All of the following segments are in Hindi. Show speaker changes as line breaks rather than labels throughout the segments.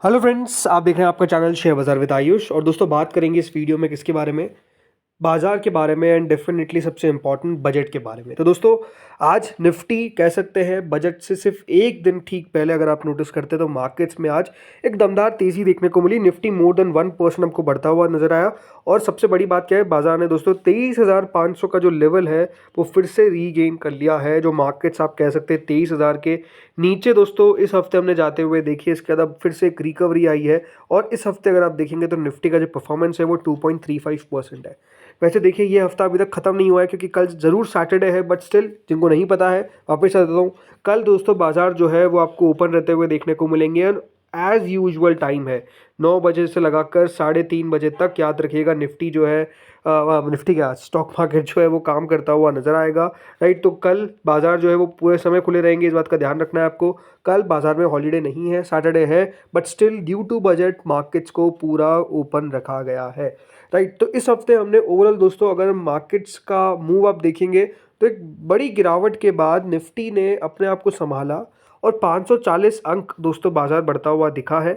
हेलो फ्रेंड्स, आप देख रहे हैं आपका चैनल शेयर बाजार विद आयुष। और दोस्तों, बात करेंगे इस वीडियो में किसके बारे में? बाजार के बारे में, एंड डेफिनेटली सबसे इंपॉर्टेंट बजट के बारे में। तो दोस्तों, आज निफ्टी कह सकते हैं बजट से सिर्फ एक दिन ठीक पहले अगर आप नोटिस करते हैं तो मार्केट्स में आज एक दमदार तेजी देखने को मिली। निफ्टी मोर देन 1% हमको बढ़ता हुआ नजर आया। और सबसे बड़ी बात क्या है, बाजार ने दोस्तों 23,500 का जो लेवल है वो फिर से रीगेन कर लिया है। जो मार्केट्स आप कह सकते हैं 23,000 के नीचे दोस्तों इस हफ्ते हमने जाते हुए देखिए, इसके बाद अब फिर से एक रिकवरी आई है। और इस हफ्ते अगर आप देखेंगे तो निफ्टी का जो परफॉर्मेंस है वो 2.35% है। वैसे देखिए, ये हफ्ता अभी तक खत्म नहीं हुआ है क्योंकि कल जरूर सैटरडे है, बट स्टिल जिनको नहीं पता है वापस बता देता हूँ। कल दोस्तों बाजार जो है वो आपको ओपन रहते हुए देखने को मिलेंगे। एज यूजुअल टाइम है 9 बजे से लगाकर 3:30 बजे तक। याद रखिएगा, निफ्टी जो है निफ्टी का स्टॉक मार्केट जो है वो काम करता हुआ नजर आएगा। राइट, तो कल बाजार जो है वो पूरे समय खुले रहेंगे, इस बात का ध्यान रखना है आपको। कल बाजार में हॉलीडे नहीं है, सैटरडे है, but still due to budget markets को पूरा ओपन रखा गया है। राइट, तो इस हफ्ते हमने ओवरऑल दोस्तों अगर मार्केट्स का मूव आप देखेंगे तो एक बड़ी गिरावट के बाद निफ्टी ने अपने आप को संभाला और 540 अंक दोस्तों बाजार बढ़ता हुआ दिखा है।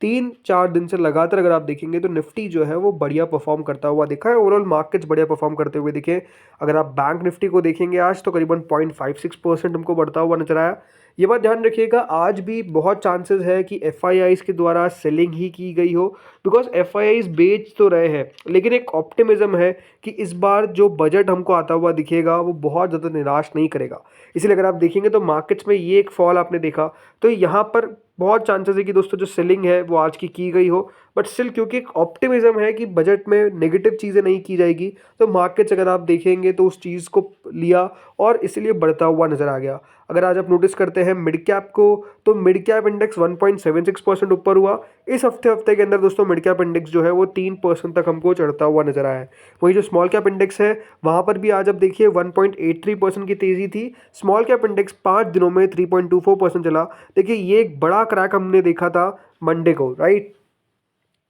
3-4 दिन से लगातार अगर आप देखेंगे तो निफ्टी जो है वो बढ़िया परफॉर्म करता हुआ दिखा है। ओवरऑल मार्केट्स बढ़िया परफॉर्म करते हुए दिखे। अगर आप बैंक निफ्टी को देखेंगे आज तो करीबन 0.56% हमको बढ़ता हुआ नजर आया। ये बात ध्यान रखिएगा, आज भी बहुत चांसेस है कि एफआईआईज के द्वारा सेलिंग ही की गई हो, बिकॉज एफआईआईज बेच तो रहे हैं, लेकिन एक ऑप्टिमिज्म है कि इस बार जो बजट हमको आता हुआ दिखेगा वो बहुत ज़्यादा निराश नहीं करेगा। इसलिए अगर आप देखेंगे तो मार्केट्स में ये एक फॉल आपने देखा, तो यहाँ पर बहुत चांसेस है कि दोस्तों जो सेलिंग है वो आज की गई हो। बट स्टिल क्योंकि एक ऑप्टिमिज्म है कि बजट में नेगेटिव चीज़ें नहीं की जाएगी, तो मार्केट्स अगर आप देखेंगे तो उस चीज़ को लिया और इसलिए बढ़ता हुआ नजर आ गया। अगर आज आप नोटिस करते हैं मिड कैप को, तो मिड कैप इंडेक्स 1.76% ऊपर हुआ। इस हफ्ते के अंदर दोस्तों मिड कैप इंडेक्स जो है वो 3% तक हमको चढ़ता हुआ नजर आया है। वहीं जो स्मॉल कैप इंडेक्स है वहां पर भी आज आप देखिए 1.83% की तेजी थी। स्मॉल कैप इंडेक्स 5 दिनों में 3.24% चला। देखिए, ये एक बड़ा क्रैक हमने देखा था मंडे को, राइट,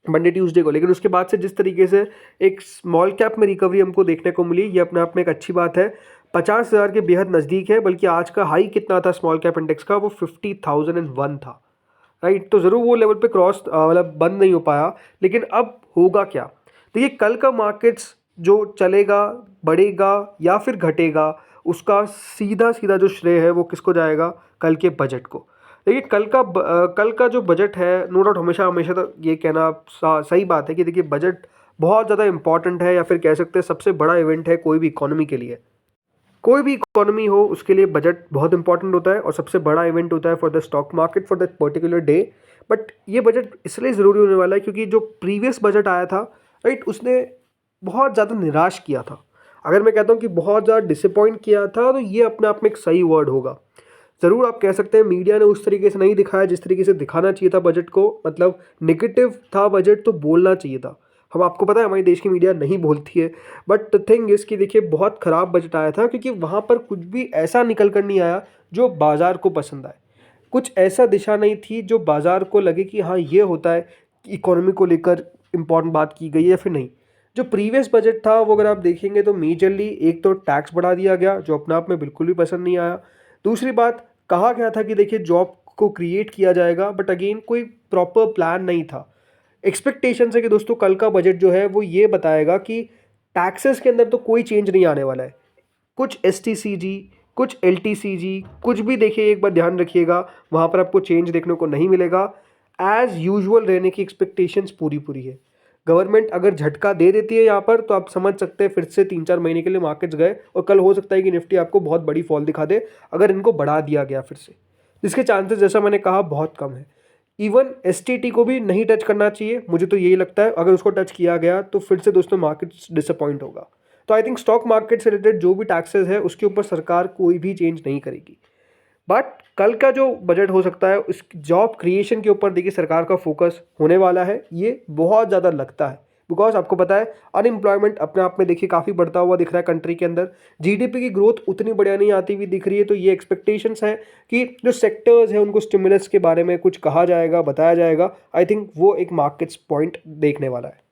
मंडे ट्यूसडे को, लेकिन उसके बाद से जिस तरीके से एक स्मॉल कैप में रिकवरी हमको देखने को मिली, ये अपने आप में एक अच्छी बात है। 50,000 के बेहद नज़दीक है, बल्कि आज का हाई कितना था स्मॉल कैप इंडेक्स का, वो 50,001 था। राइट, तो ज़रूर वो लेवल पे क्रॉस मतलब बंद नहीं हो पाया, लेकिन अब होगा क्या? देखिए, कल का मार्केट्स जो चलेगा, बढ़ेगा या फिर घटेगा, उसका सीधा सीधा जो श्रेय है वो किसको जाएगा? कल के बजट को। देखिए, कल का जो बजट है, नो डाउट हमेशा हमेशा तो ये कहना सही बात है कि देखिए बजट बहुत ज़्यादा इंपॉर्टेंट है, या फिर कह सकते हैं सबसे बड़ा इवेंट है कोई भी इकोनॉमी के लिए। कोई भी इकोनॉमी हो उसके लिए बजट बहुत इंपॉर्टेंट होता है और सबसे बड़ा इवेंट होता है for the stock market for that particular day. But ये बजट इसलिए ज़रूरी होने वाला है क्योंकि जो प्रीवियस बजट आया था, राइट, उसने बहुत ज़्यादा निराश किया था। अगर मैं कहता हूँ कि बहुत ज़्यादा डिसअपॉइंट किया था, तो ये अपने आप में एक सही वर्ड होगा। ज़रूर आप कह सकते हैं मीडिया ने उस तरीके से नहीं दिखाया जिस तरीके से दिखाना चाहिए था बजट को, मतलब नेगेटिव था बजट तो बोलना चाहिए था। हम आपको पता है हमारे देश की मीडिया नहीं बोलती है, बट द थिंग इज़ कि देखिए बहुत ख़राब बजट आया था क्योंकि वहाँ पर कुछ भी ऐसा निकल कर नहीं आया जो बाज़ार को पसंद आए। कुछ ऐसा दिशा नहीं थी जो बाज़ार को लगे कि हाँ ये होता है कि इकोनॉमी को लेकर इंपॉर्टेंट बात की गई है या फिर नहीं। जो प्रीवियस बजट था वो अगर आप देखेंगे तो मेजरली एक तो टैक्स बढ़ा दिया गया जो अपने आप में बिल्कुल भी पसंद नहीं आया। दूसरी बात, कहा गया था कि देखिए जॉब को क्रिएट किया जाएगा, बट अगेन कोई प्रॉपर प्लान नहीं था। एक्सपेक्टेशन है कि दोस्तों कल का बजट जो है वो ये बताएगा कि टैक्सेस के अंदर तो कोई चेंज नहीं आने वाला है। कुछ एसटीसीजी, कुछ एलटीसीजी, कुछ भी देखिए एक बार ध्यान रखिएगा, वहाँ पर आपको चेंज देखने को नहीं मिलेगा। एज यूजुअल रहने की एक्सपेक्टेशंस पूरी पूरी है। गवर्नमेंट अगर झटका दे देती है यहाँ पर तो आप समझ सकते हैं फिर से 3-4 महीने के लिए मार्केट्स गए, और कल हो सकता है कि निफ्टी आपको बहुत बड़ी फॉल दिखा दे अगर इनको बढ़ा दिया गया फिर से, जिसके चांसेस जैसा मैंने कहा बहुत कम है। इवन एसटीटी को भी नहीं टच करना चाहिए, मुझे तो यही लगता है। अगर उसको टच किया गया तो फिर से दोस्तों मार्केट डिसअपॉइंट होगा। तो आई थिंक स्टॉक मार्केट से रिलेटेड जो भी टैक्सेस है उसके ऊपर सरकार कोई भी चेंज नहीं करेगी। बट कल का जो बजट हो सकता है उस जॉब क्रिएशन के ऊपर देखिए सरकार का फोकस होने वाला है, ये बहुत ज़्यादा लगता है। बिकॉज आपको पता है अनएम्प्लॉयमेंट अपने आप में देखिए काफ़ी बढ़ता हुआ दिख रहा है कंट्री के अंदर। जीडीपी की ग्रोथ उतनी बढ़िया नहीं आती हुई दिख रही है, तो ये एक्सपेक्टेशंस है कि जो सेक्टर्स हैं उनको स्टिमुलस के बारे में कुछ कहा जाएगा, बताया जाएगा। आई थिंक वो एक मार्केट्स पॉइंट देखने वाला है।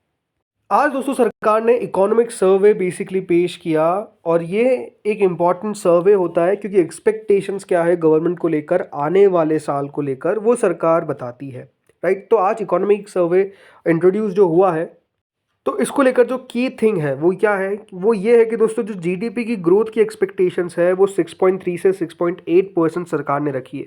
आज दोस्तों सरकार ने इकोनॉमिक सर्वे बेसिकली पेश किया, और ये एक इम्पॉर्टेंट सर्वे होता है क्योंकि एक्सपेक्टेशंस क्या है गवर्नमेंट को लेकर, आने वाले साल को लेकर वो सरकार बताती है। राइट। तो आज इकोनॉमिक सर्वे इंट्रोड्यूस जो हुआ है, तो इसको लेकर जो की थिंग है वो क्या है, वो ये है कि दोस्तों जो जीडीपी की ग्रोथ की एक्सपेक्टेशंस है वो 6.3 से 6.8% सरकार ने रखी है।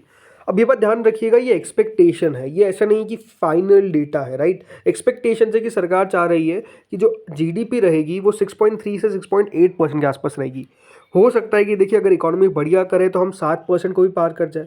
अब ये बात ध्यान रखिएगा, ये एक्सपेक्टेशन है, ये ऐसा नहीं कि फाइनल डेटा है, राइट। एक्सपेक्टेशन है कि सरकार चाह रही है कि जो जीडीपी रहेगी वो 6.3 से 6.8% के आसपास रहेगी। हो सकता है कि देखिए अगर इकोनॉमी बढ़िया करे तो हम 7% को भी पार कर जाए,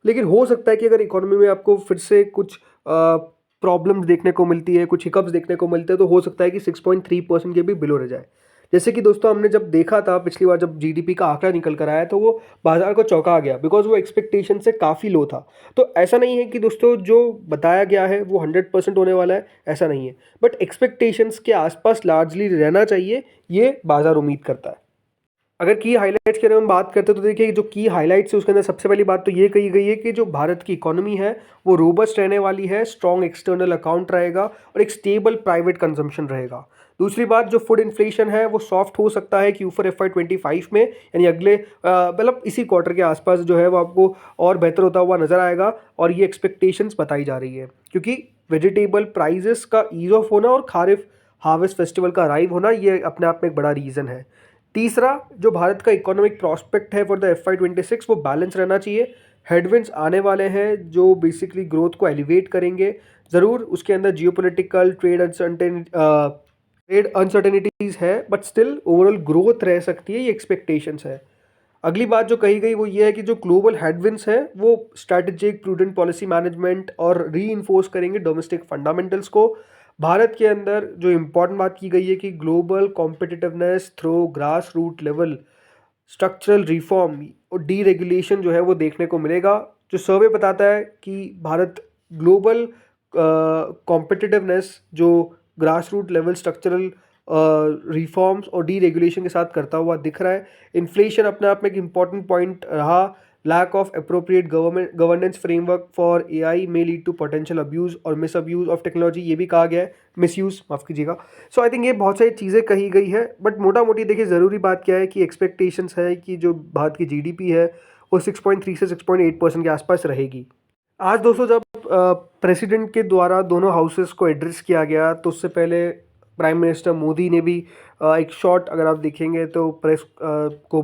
लेकिन हो सकता है कि अगर इकोनॉमी में आपको फिर से कुछ प्रॉब्लम्स देखने को मिलती है, कुछ हिकअप्स देखने को मिलते हैं, तो हो सकता है कि 6.3% के भी बिलो रह जाए। जैसे कि दोस्तों हमने जब देखा था पिछली बार जब जीडीपी का आंकड़ा निकल कर आया तो वो बाजार को चौंका गया, बिकॉज वो एक्सपेक्टेशन से काफ़ी लो था। तो ऐसा नहीं है कि दोस्तों जो बताया गया है वो 100% होने वाला है, ऐसा नहीं है, बट एक्सपेक्टेशंस के आसपास लार्जली रहना चाहिए, ये बाजार उम्मीद करता है। अगर की हाइलाइट्स के बारे में बात करते हैं तो देखिए जो की हाइलाइट्स है उसके अंदर सबसे पहली बात तो ये कही गई है कि जो भारत की इकोनॉमी है वो रोबस्ट रहने वाली है, स्ट्रॉन्ग एक्सटर्नल अकाउंट रहेगा और एक स्टेबल प्राइवेट कंजम्पशन रहेगा। दूसरी बात, जो फूड इन्फ्लेशन है वो सॉफ्ट हो सकता है कि ऊपर FY25 में, यानी अगले मतलब इसी क्वार्टर के आसपास जो है वो आपको और बेहतर होता हुआ नजर आएगा, और ये एक्सपेक्टेशंस बताई जा रही है क्योंकि वेजिटेबल प्राइजेस का ईज ऑफ होना और खारिफ हार्वेस्ट फेस्टिवल का अराइव होना ये अपने आप में एक बड़ा रीज़न है। तीसरा, जो भारत का इकोनॉमिक प्रॉस्पेक्ट है फॉर द FY26 वो बैलेंस रहना चाहिए। हेडविंड्स आने वाले हैं जो बेसिकली ग्रोथ को एलिवेट करेंगे ज़रूर, उसके अंदर जियोपॉलिटिकल ट्रेड अनसर्टेनिटीज़ है, बट स्टिल ओवरऑल ग्रोथ रह सकती है, ये एक्सपेक्टेशंस है। अगली बात जो कही गई वो ये है कि जो ग्लोबल हेडविंड्स है वो स्ट्रैटेजिक प्रूडेंट पॉलिसी मैनेजमेंट और री इन्फोर्स करेंगे डोमेस्टिक फंडामेंटल्स को। भारत के अंदर जो इम्पॉर्टेंट बात की गई है कि global competitiveness through grass root level structural reform और डीरेगुलेशन जो है वो देखने को मिलेगा। जो सर्वे बताता है कि भारत ग्लोबल कॉम्पिटिटिवनेस जो grass root level structural reforms और डीरेगुलेशन के साथ करता हुआ दिख रहा है। इन्फ्लेशन अपने आप में एक इम्पॉर्टेंट पॉइंट रहा। Lack of appropriate governance framework for AI may lead to potential abuse और मिस अब्यूज़ ऑफ टेक्नोलॉजी, ये भी कहा गया है, मिसयूज़ माफ़ कीजिएगा। सो आई थिंक ये बहुत सारी चीज़ें कही गई है, बट मोटा मोटी देखिए ज़रूरी बात क्या है कि एक्सपेक्टेशंस है कि जो भारत की जीडीपी है वो 6.3 से 6.8% के आसपास रहेगी। आज दोस्तों जब प्रेसिडेंट के द्वारा दोनों हाउसेस को एड्रेस किया गया तो उससे पहले प्राइम मिनिस्टर मोदी ने भी एक शॉर्ट अगर आप देखेंगे तो प्रेस को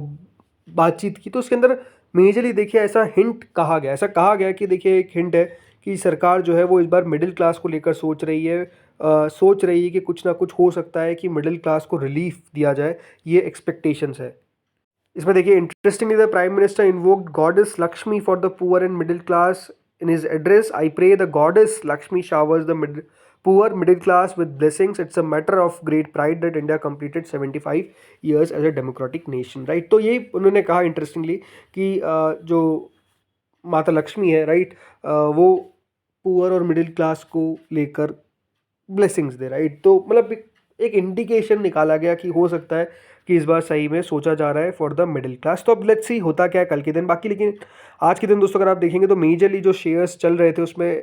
बातचीत की, तो उसके अंदर मेजरली देखिए ऐसा कहा गया कि देखिए एक हिंट है कि सरकार जो है वो इस बार मिडिल क्लास को लेकर सोच रही है, कि कुछ ना कुछ हो सकता है कि मिडिल क्लास को रिलीफ दिया जाए, ये एक्सपेक्टेशंस है। इसमें देखिए interestingly the prime minister invoked goddess Lakshmi for the poor and middle class in his address. I pray the goddess Lakshmi showers the poor middle class with blessings. It's a matter of great pride that India completed 75 years as a democratic nation, right. तो ये उन्होंने कहा इंटरेस्टिंगली कि जो माता लक्ष्मी है, राइट, वो पुअर और मिडिल क्लास को लेकर ब्लेसिंग्स दे, राइट। तो मतलब एक इंडिकेशन निकाला गया कि हो सकता है कि इस बार सही में सोचा जा रहा है फॉर द मिडिल क्लास। तो अब लेट्स सी होता क्या है कल के दिन बाकी। लेकिन आज के दिन दोस्तों अगर आप देखेंगे तो मेजरली जो शेयर्स चल रहे थे उसमें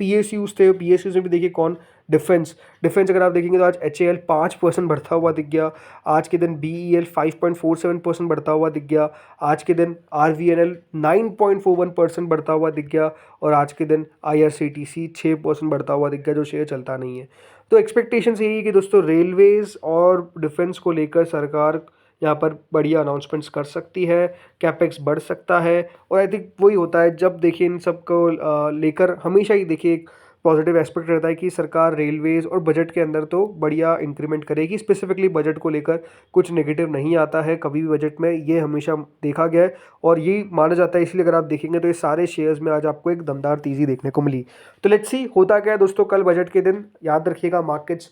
PSUs थे, PSUs में भी देखिए कौन, डिफेंस अगर आप देखेंगे तो आज HAL 5% बढ़ता हुआ दिख गया। आज के दिन BEL 5.47% बढ़ता हुआ दिख गया। आज के दिन RVNL 9.41% बढ़ता हुआ दिख गया, और आज के दिन IRCTC 6% बढ़ता हुआ दिख गया, जो शेयर चलता नहीं है। तो एक्सपेक्टेशंस यही है कि दोस्तों रेलवेज और डिफेंस को लेकर सरकार यहाँ पर बढ़िया अनाउंसमेंट्स कर सकती है, कैपेक्स बढ़ सकता है, और आई थिंक वही होता है जब देखिए इन सब को लेकर हमेशा ही देखिए एक पॉजिटिव एस्पेक्ट रहता है कि सरकार रेलवेज और बजट के अंदर तो बढ़िया इंक्रीमेंट करेगी। स्पेसिफिकली बजट को लेकर कुछ नेगेटिव नहीं आता है कभी भी बजट में, ये हमेशा देखा गया है और ये माना जाता है। इसलिए अगर आप देखेंगे तो ये सारे शेयर्स में आज आपको एक दमदार तेज़ी देखने को मिली। तो लेट्स सी होता क्या है दोस्तों कल बजट के दिन। याद रखिएगा मार्केट्स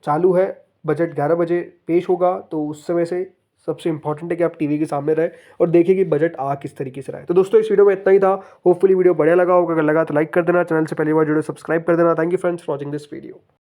चालू है, बजट 11 बजे पेश होगा, तो उस समय से सबसे इंपॉर्टेंट है कि आप टीवी के सामने रहे और देखिए कि बजट आ किस तरीके से रहा है। तो दोस्तों इस वीडियो में इतना ही था। होपफुली वीडियो बढ़िया लगा होगा, अगर लगा तो लाइक कर देना, चैनल से पहली बार जुड़े सब्सक्राइब कर देना। Thank you friends for watching this video.